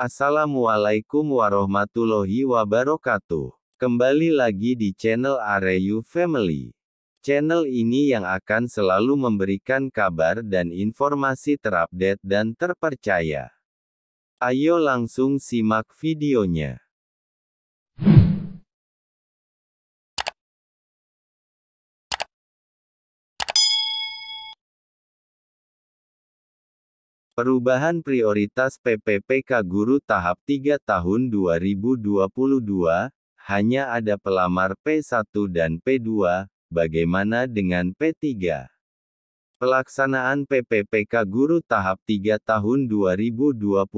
Assalamualaikum warahmatullahi wabarakatuh. Kembali lagi di channel Areyu Family. Channel ini yang akan selalu memberikan kabar dan informasi terupdate dan terpercaya. Ayo langsung simak videonya. Perubahan prioritas PPPK Guru tahap 3 tahun 2022, hanya ada pelamar P1 dan P2, bagaimana dengan P3? Pelaksanaan PPPK Guru tahap 3 tahun 2022,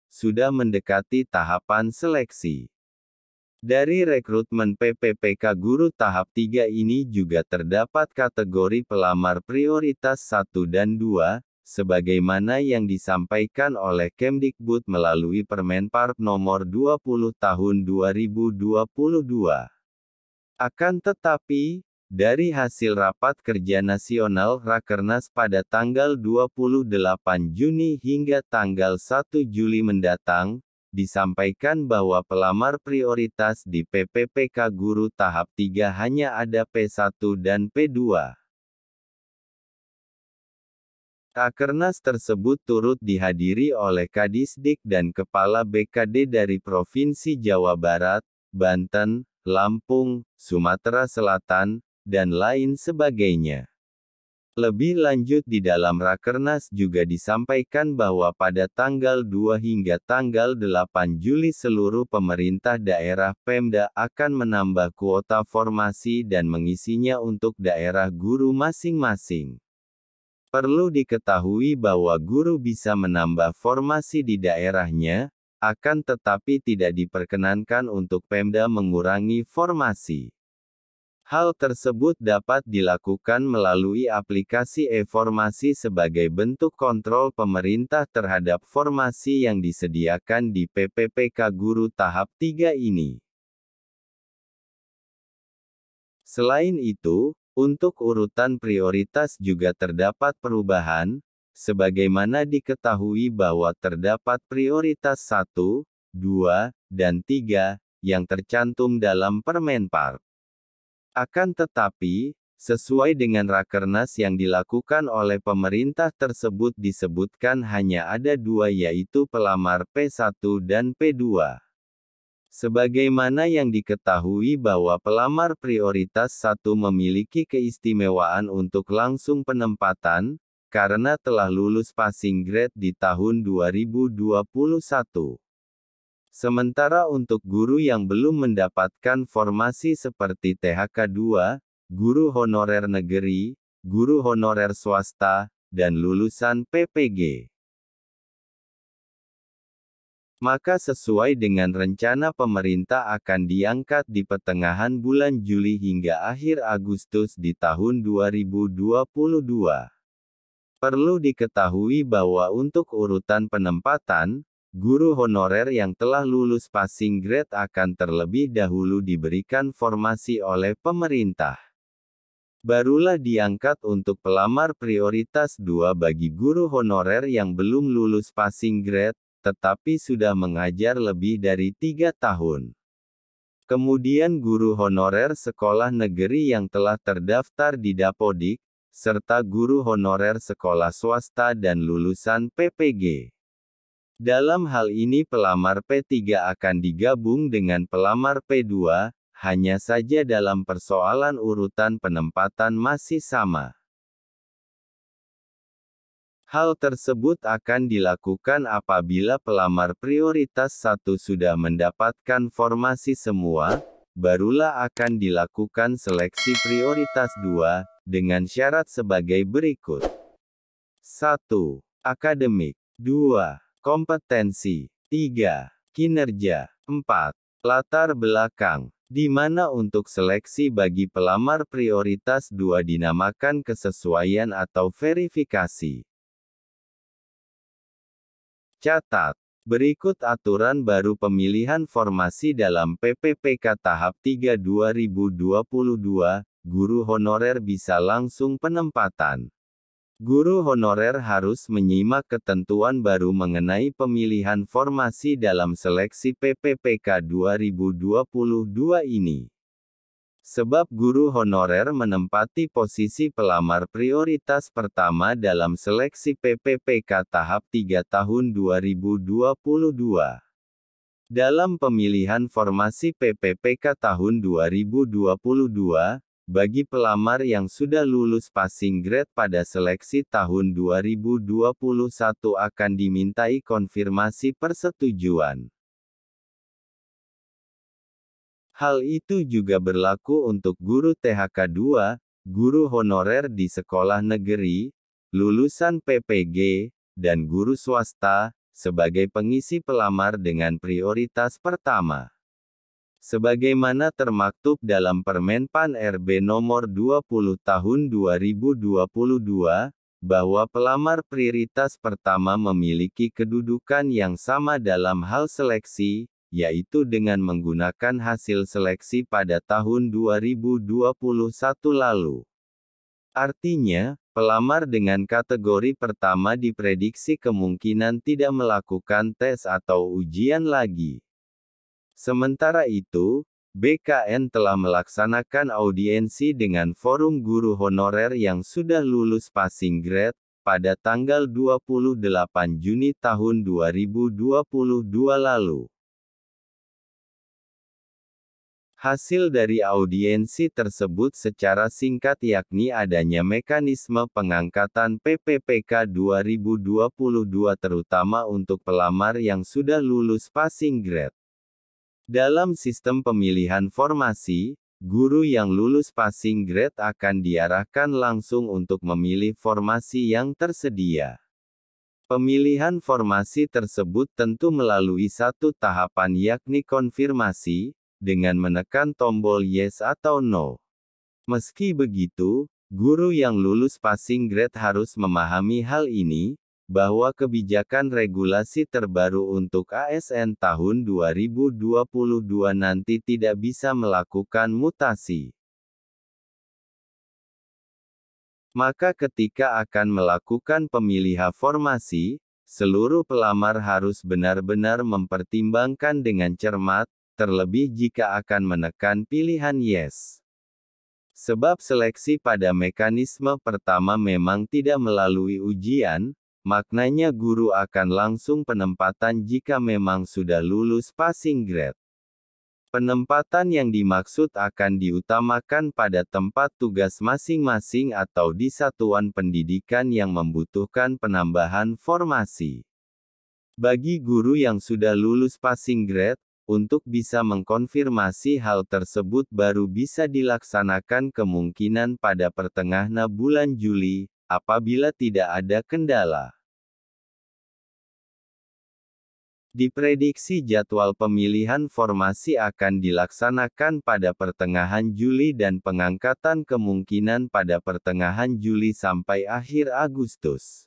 sudah mendekati tahapan seleksi. Dari rekrutmen PPPK Guru tahap 3 ini juga terdapat kategori pelamar prioritas 1 dan 2, sebagaimana yang disampaikan oleh Kemdikbud melalui Permenparp nomor 20 tahun 2022. Akan tetapi, dari hasil rapat kerja nasional Rakernas pada tanggal 28 Juni hingga tanggal 1 Juli mendatang, disampaikan bahwa pelamar prioritas di PPPK Guru tahap 3 hanya ada P1 dan P2. Rakernas tersebut turut dihadiri oleh Kadisdik dan Kepala BKD dari Provinsi Jawa Barat, Banten, Lampung, Sumatera Selatan, dan lain sebagainya. Lebih lanjut di dalam Rakernas juga disampaikan bahwa pada tanggal 2 hingga tanggal 8 Juli seluruh pemerintah daerah Pemda akan menambah kuota formasi dan mengisinya untuk daerah guru masing-masing. Perlu diketahui bahwa guru bisa menambah formasi di daerahnya, akan tetapi tidak diperkenankan untuk Pemda mengurangi formasi. Hal tersebut dapat dilakukan melalui aplikasi e-formasi sebagai bentuk kontrol pemerintah terhadap formasi yang disediakan di PPPK Guru tahap 3 ini. Selain itu, untuk urutan prioritas juga terdapat perubahan, sebagaimana diketahui bahwa terdapat prioritas 1, 2, dan 3, yang tercantum dalam Permenparp. Akan tetapi, sesuai dengan Rakernas yang dilakukan oleh pemerintah tersebut disebutkan hanya ada 2 yaitu pelamar P1 dan P2. Sebagaimana yang diketahui bahwa pelamar prioritas 1 memiliki keistimewaan untuk langsung penempatan, karena telah lulus passing grade di tahun 2021. Sementara untuk guru yang belum mendapatkan formasi seperti THK 2, guru honorer negeri, guru honorer swasta, dan lulusan PPG. Maka sesuai dengan rencana pemerintah akan diangkat di pertengahan bulan Juli hingga akhir Agustus di tahun 2022. Perlu diketahui bahwa untuk urutan penempatan, guru honorer yang telah lulus passing grade akan terlebih dahulu diberikan formasi oleh pemerintah. Barulah diangkat untuk pelamar prioritas 2 bagi guru honorer yang belum lulus passing grade, tetapi sudah mengajar lebih dari 3 tahun. Kemudian guru honorer sekolah negeri yang telah terdaftar di Dapodik, serta guru honorer sekolah swasta dan lulusan PPG. Dalam hal ini pelamar P3 akan digabung dengan pelamar P2, hanya saja dalam persoalan urutan penempatan masih sama. Hal tersebut akan dilakukan apabila pelamar prioritas 1 sudah mendapatkan formasi semua, barulah akan dilakukan seleksi prioritas 2, dengan syarat sebagai berikut. 1. Akademik. 2. Kompetensi. 3. Kinerja. 4. Latar belakang. Di mana untuk seleksi bagi pelamar prioritas 2 dinamakan kesesuaian atau verifikasi. Catat. Berikut aturan baru pemilihan formasi dalam PPPK tahap 3 2022, guru honorer bisa langsung penempatan. Guru honorer harus menyimak ketentuan baru mengenai pemilihan formasi dalam seleksi PPPK 2022 ini. Sebab guru honorer menempati posisi pelamar prioritas pertama dalam seleksi PPPK tahap 3 tahun 2022. Dalam pemilihan formasi PPPK tahun 2022, bagi pelamar yang sudah lulus passing grade pada seleksi tahun 2021 akan dimintai konfirmasi persetujuan. Hal itu juga berlaku untuk guru THK 2, guru honorer di sekolah negeri, lulusan PPG, dan guru swasta, sebagai pengisi pelamar dengan prioritas pertama. Sebagaimana termaktub dalam Permen.Pan RB Nomor 20 Tahun 2022, bahwa pelamar prioritas pertama memiliki kedudukan yang sama dalam hal seleksi, yaitu dengan menggunakan hasil seleksi pada tahun 2021 lalu. Artinya, pelamar dengan kategori pertama diprediksi kemungkinan tidak melakukan tes atau ujian lagi. Sementara itu, BKN telah melaksanakan audiensi dengan forum guru honorer yang sudah lulus passing grade, pada tanggal 28 Juni tahun 2022 lalu. Hasil dari audiensi tersebut secara singkat yakni adanya mekanisme pengangkatan PPPK 2022 terutama untuk pelamar yang sudah lulus passing grade. Dalam sistem pemilihan formasi, guru yang lulus passing grade akan diarahkan langsung untuk memilih formasi yang tersedia. Pemilihan formasi tersebut tentu melalui satu tahapan yakni konfirmasi, dengan menekan tombol yes atau no. Meski begitu, guru yang lulus passing grade harus memahami hal ini, bahwa kebijakan regulasi terbaru untuk ASN tahun 2022 nanti tidak bisa melakukan mutasi. Maka ketika akan melakukan pemilihan formasi, seluruh pelamar harus benar-benar mempertimbangkan dengan cermat, terlebih jika akan menekan pilihan yes. Sebab seleksi pada mekanisme pertama memang tidak melalui ujian, maknanya guru akan langsung penempatan jika memang sudah lulus passing grade. Penempatan yang dimaksud akan diutamakan pada tempat tugas masing-masing atau di satuan pendidikan yang membutuhkan penambahan formasi. Bagi guru yang sudah lulus passing grade, untuk bisa mengkonfirmasi hal tersebut baru bisa dilaksanakan kemungkinan pada pertengahan bulan Juli, apabila tidak ada kendala. Diprediksi jadwal pemilihan formasi akan dilaksanakan pada pertengahan Juli dan pengangkatan kemungkinan pada pertengahan Juli sampai akhir Agustus.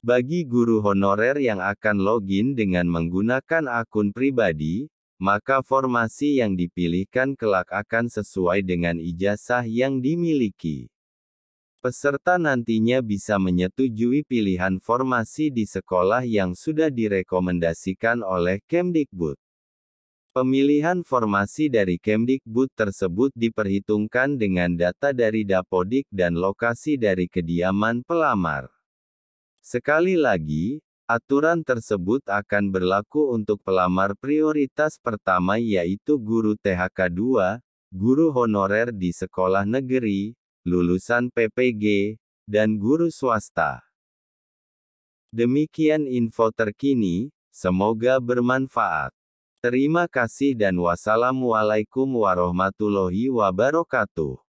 Bagi guru honorer yang akan login dengan menggunakan akun pribadi, maka formasi yang dipilihkan kelak akan sesuai dengan ijazah yang dimiliki. Peserta nantinya bisa menyetujui pilihan formasi di sekolah yang sudah direkomendasikan oleh Kemdikbud. Pemilihan formasi dari Kemdikbud tersebut diperhitungkan dengan data dari Dapodik dan lokasi dari kediaman pelamar. Sekali lagi, aturan tersebut akan berlaku untuk pelamar prioritas pertama yaitu guru THK 2, guru honorer di sekolah negeri, lulusan PPG, dan guru swasta. Demikian info terkini, semoga bermanfaat. Terima kasih dan wassalamualaikum warahmatullahi wabarakatuh.